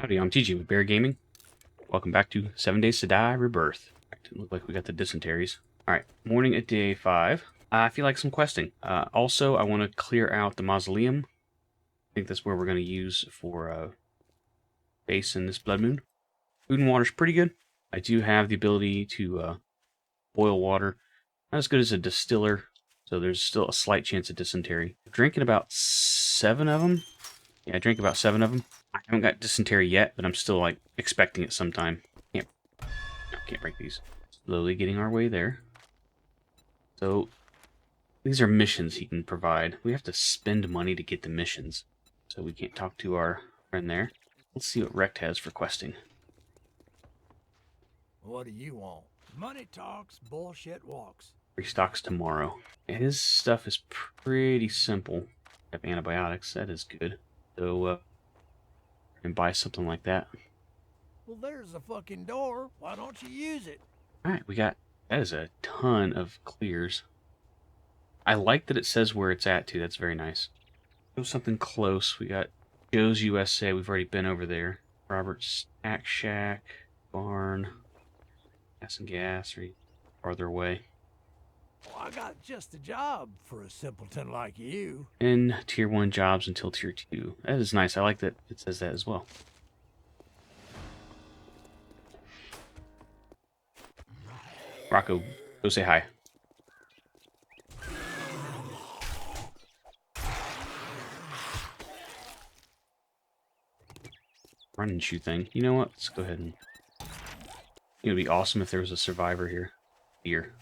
Howdy, I'm TG with Bear Gaming. Welcome back to 7 Days to Die Rebirth. Didn't look like we got the dysenteries. Alright, morning at day 5. I feel like some questing. Also, I want to clear out the mausoleum. I think that's where we're going to use for base in this blood moon. Food and water's pretty good. I do have the ability to boil water. Not as good as a distiller, so there's still a slight chance of dysentery. I'm drinking about 7 of them. Yeah, I drank about 7 of them. I haven't got dysentery yet, but I'm still, like, expecting it sometime. Can't break these. Slowly getting our way there. So, these are missions he can provide. We have to spend money to get the missions. So we can't talk to our friend there. Let's see what Rect has for questing. What do you want? Money talks, bullshit walks. Restocks tomorrow. His stuff is pretty simple. Have antibiotics, that is good. So, and buy something like that. Well, there's the fucking door. Why don't you use it? Alright, that is a ton of clears. I like that it says where it's at, too. That's very nice. Go something close. We got Joe's USA. We've already been over there. Robert's Snack Shack. Barn. Gas and Gas. Or farther away. Well, I got just the job for a simpleton like you. And Tier 1 jobs until Tier 2. That is nice. I like that it says that as well. Rocco, go say hi. Run and shoot thing. You know what? Let's go ahead and... It would be awesome if there was a survivor here.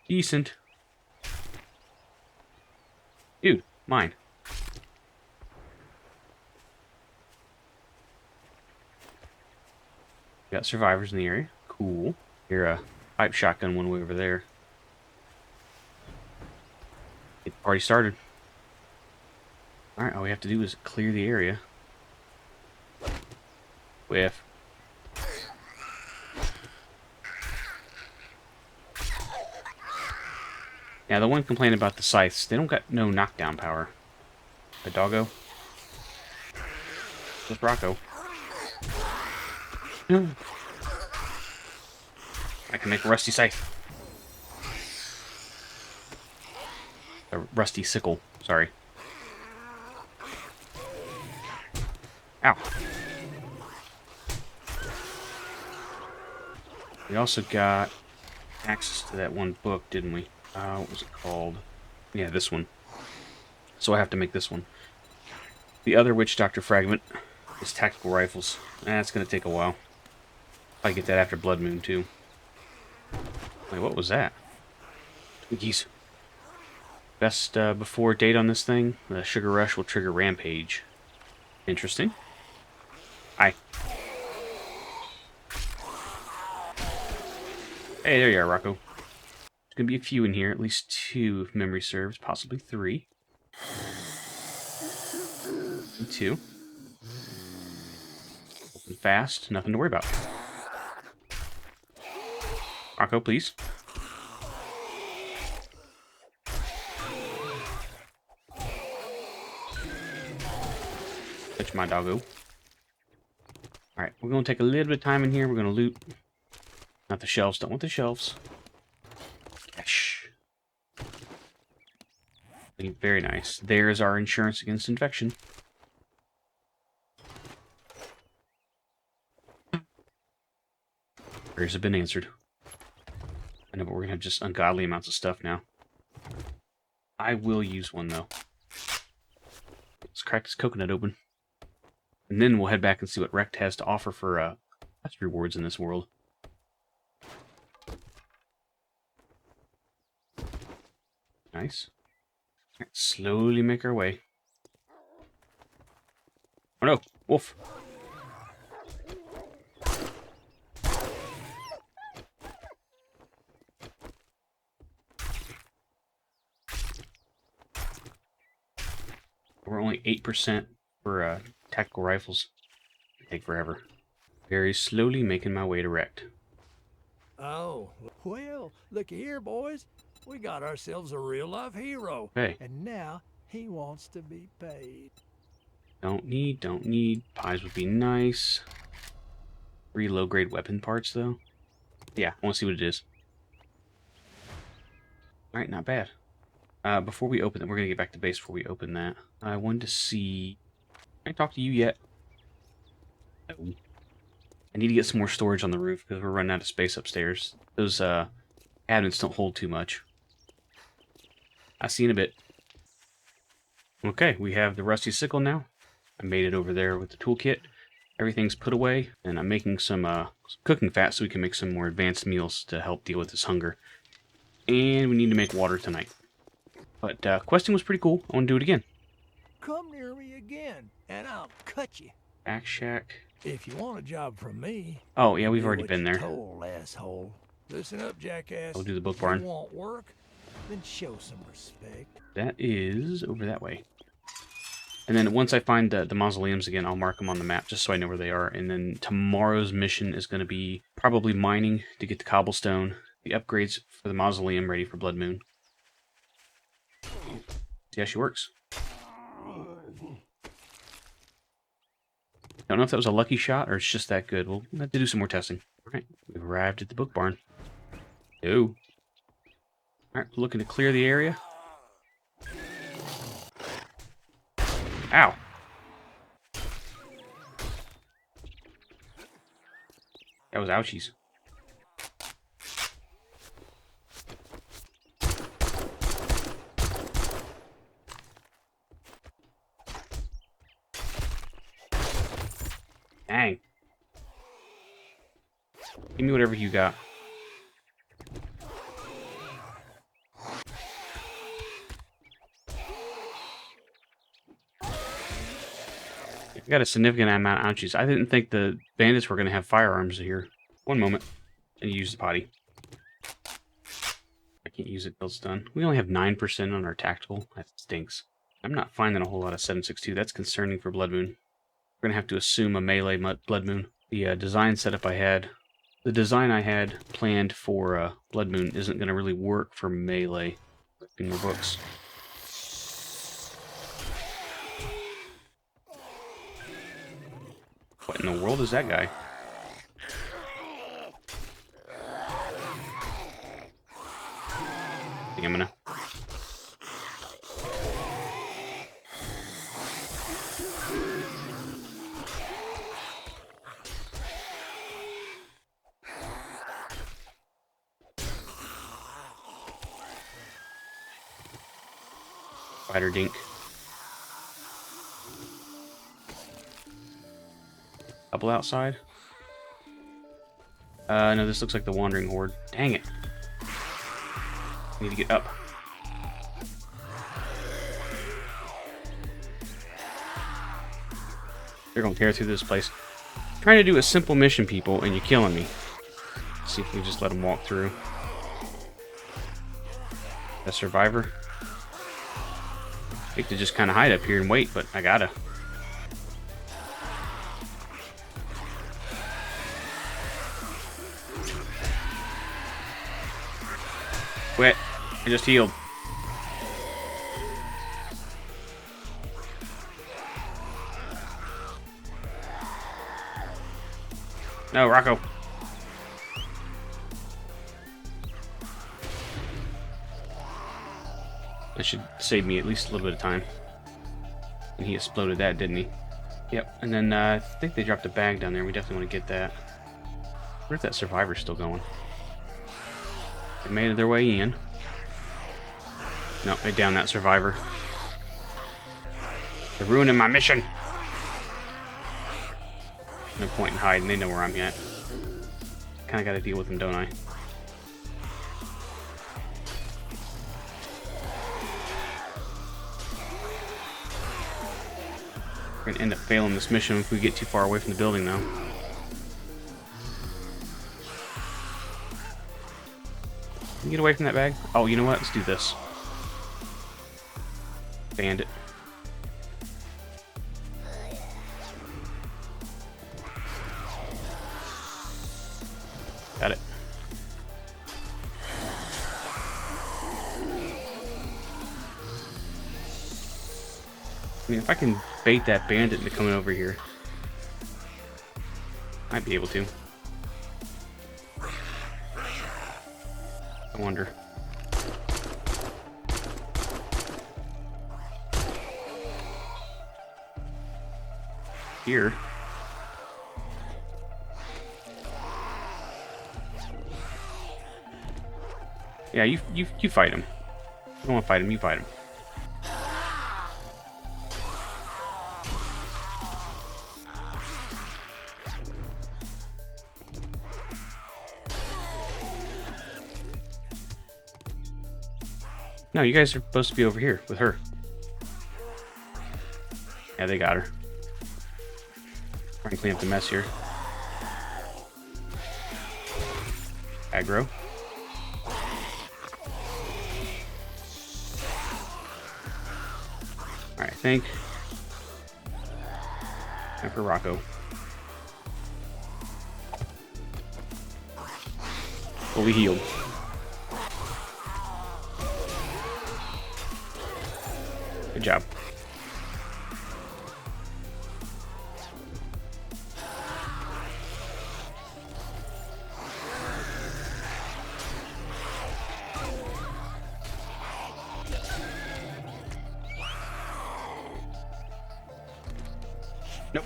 Decent. Dude, mine. Got survivors in the area. Cool. Here, a pipe shotgun one way over there. Get the party started. Alright, all we have to do is clear the area. Whiff. Yeah, the one complaining about the scythes, they don't got no knockdown power. The doggo. With Rocco. I can make a rusty scythe. A rusty sickle, sorry. Ow. We also got access to that one book, didn't we? What was it called? Yeah, this one. So I have to make this one. The other Witch Doctor fragment is tactical rifles. That's going to take a while. I get that after Blood Moon, too. Wait, what was that? Twinkies. Best before date on this thing? The Sugar Rush will trigger Rampage. Interesting. Hi. Hey, there you are, Rocco. There's going to be a few in here. At least 2, if memory serves. Possibly 3. And 2. Open fast. Nothing to worry about. Rocco, please. Touch my doggo. Alright, we're going to take a little bit of time in here. We're going to loot. Not the shelves. Don't want the shelves. Cash. Very nice. There's our insurance against infection. Prayers have been answered. I know, but we're going to have just ungodly amounts of stuff now. I will use one, though. Let's crack this coconut open. And then we'll head back and see what Rect has to offer for quest rewards in this world. Nice. Right, slowly make our way. Oh no! Wolf! We're only 8% for tactical rifles. They take forever. Very slowly making my way to Rect. Oh, well, looky here, boys. We got ourselves a real-life hero. Hey. And now He wants to be paid. Don't need. Pies would be nice. 3 low-grade weapon parts, though. Yeah, I want to see what it is. Alright, not bad. Before we open it, we're going to get back to base before we open that. I wanted to see... Can I talk to you yet? No. I need to get some more storage on the roof because we're running out of space upstairs. Those cabinets don't hold too much. I'll see you in a bit. Okay, we have the rusty sickle now. I made it over there with the toolkit. Everything's put away, and I'm making some cooking fat so we can make some more advanced meals to help deal with this hunger. And we need to make water tonight. But questing was pretty cool. I want to do it again. Come near me again, and I'll cut you. Axe Shack. If you want a job from me... Oh, yeah, we've do already what been you're there. told, asshole. Listen up, jackass. I'll do the book If barn. you want work, then show some respect. That is over that way. And then once I find the mausoleums again, I'll mark them on the map just so I know where they are. And then tomorrow's mission is going to be probably mining to get the cobblestone, the upgrades for the mausoleum ready for Blood Moon. See how she works. Don't know if that was a lucky shot or it's just that good. We'll have to do some more testing. Alright, we've arrived at the book barn. Oh. Alright, looking to clear the area. Ow! That was ouchies. Dang. Give me whatever you got. I got a significant amount of ouchies. I didn't think the bandits were going to have firearms here. One moment. And use the potty. I can't use it till it's done. We only have 9% on our tactical. That stinks. I'm not finding a whole lot of 7.62. That's concerning for Blood Moon. We're going to have to assume a melee Blood Moon. The design setup I had... The design I had planned for Blood Moon isn't going to really work for melee. In the books. What in the world is that guy? I think I'm gonna... Spider dink. Couple outside. No, this looks like the Wandering Horde. Dang it. Need to get up. They're gonna tear through this place. I'm trying to do a simple mission, people, and you're killing me. Let's see if we just let them walk through. A survivor. I hate to just kind of hide up here and wait, but I gotta. Quit. I just healed. No, Rocco. That should save me at least a little bit of time. And he exploded that, didn't he? Yep. And then I think they dropped a bag down there. We definitely want to get that. I wonder if that survivor's still going. They made their way in. No, they downed that survivor. They're ruining my mission. No point in hiding. They know where I'm at. Kind of got to deal with them, don't I? We're going to end up failing this mission if we get too far away from the building, though. Can you get away from that bag? Oh, you know what? Let's do this. Bandit. Got it. I mean, if I can bait that bandit into coming over here, might be able to. I wonder. Here. Yeah, you fight him. I don't want to fight him, you fight him. No, you guys are supposed to be over here with her. Yeah, they got her. Try and clean up the mess here. Aggro. Alright, thank. Time for Rocco. Fully healed. Good job. Nope.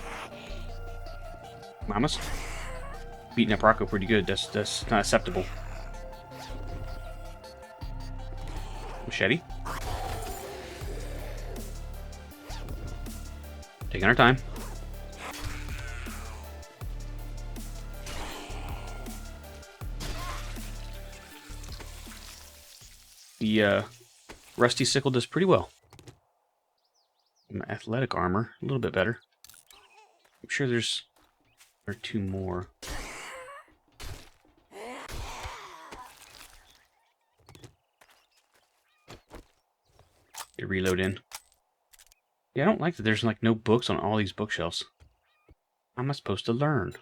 Mamas. Beating up Rocco pretty good. That's not acceptable. Machete. Taking our time. The rusty sickle does pretty well. My athletic armor, a little bit better. I'm sure there are two more. Get reload in. Yeah, I don't like that there's like no books on all these bookshelves. How am I supposed to learn?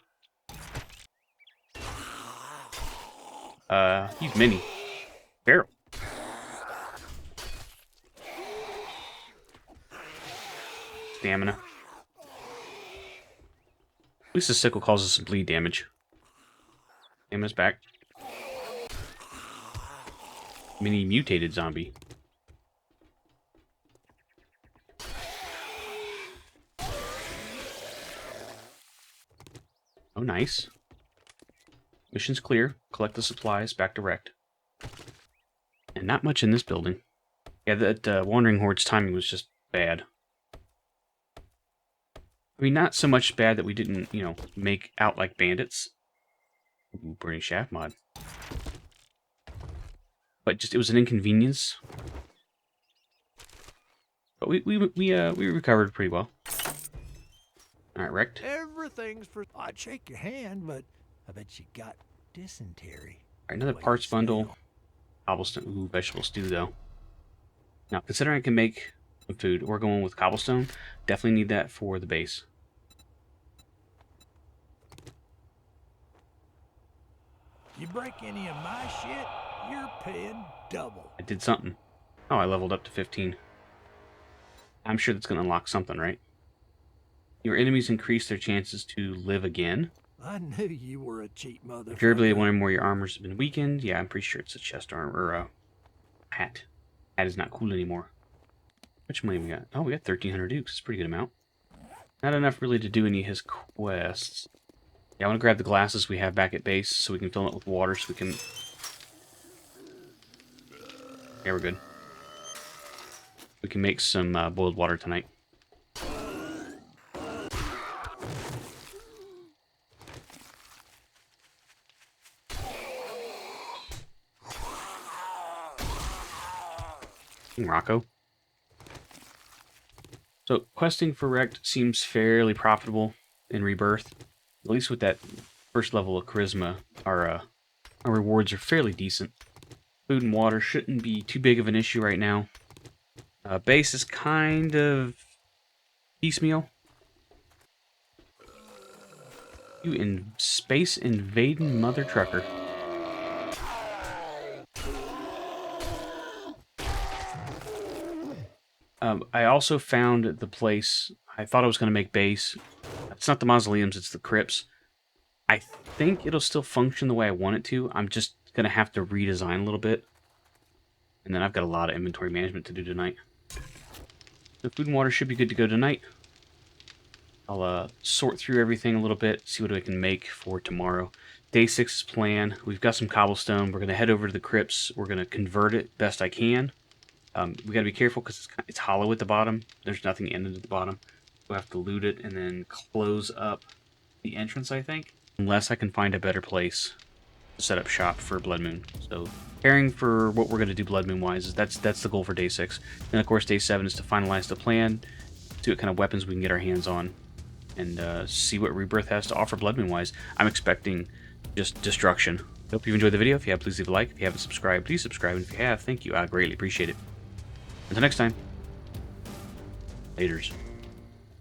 He's mini. Barrel. Stamina. At least the sickle causes some bleed damage. Stamina's back. Mini mutated zombie. Oh, nice. Mission's clear. Collect the supplies. Back to Rect. And not much in this building. Yeah, that Wandering Horde's timing was just bad. I mean, not so much bad that we didn't, you know, make out like bandits. Ooh, burning shaft mod. But just, it was an inconvenience. But we recovered pretty well. Alright, Rect. Everything's for... I'd shake your hand, but I bet you got dysentery. Alright, another parts bundle. Cobblestone. Ooh, vegetable stew, though. Now, considering I can make some food, we're going with cobblestone. Definitely need that for the base. You break any of my shit, you're paying double. I did something. Oh, I leveled up to 15. I'm sure that's going to unlock something, right? Your enemies increase their chances to live again. I knew you were a cheap motherfucker. If you're able to one or more of your armors have been weakened, yeah, I'm pretty sure it's a chest armor or a hat. Hat is not cool anymore. How much money we got? Oh, we got 1,300 dukes. That's a pretty good amount. Not enough really to do any of his quests. Yeah, I want to grab the glasses we have back at base so we can fill it with water so we can... Yeah, we're good. We can make some boiled water tonight. Rocco. So, questing for Rect seems fairly profitable in Rebirth. At least with that first level of Charisma, our rewards are fairly decent. Food and water shouldn't be too big of an issue right now. Base is kind of piecemeal. You in space invading mother trucker. I also found the place. I thought I was going to make base. It's not the mausoleums, it's the crypts. I think it'll still function the way I want it to. I'm just going to have to redesign a little bit. And then I've got a lot of inventory management to do tonight. So food and water should be good to go tonight. I'll sort through everything a little bit, see what I can make for tomorrow. Day 6's plan. We've got some cobblestone. We're going to head over to the crypts. We're going to convert it best I can. We got to be careful because it's hollow at the bottom. There's nothing in it at the bottom. We'll have to loot it and then close up the entrance, I think. Unless I can find a better place to set up shop for Blood Moon. So preparing for what we're going to do Blood Moon wise, that's the goal for day 6. Then of course day 7 is to finalize the plan, see what kind of weapons we can get our hands on, and see what Rebirth has to offer Blood Moon wise. I'm expecting just destruction. Hope you enjoyed the video. If you have, please leave a like. If you haven't subscribed, please subscribe. And if you have, thank you. I greatly appreciate it. Until next time. Laters.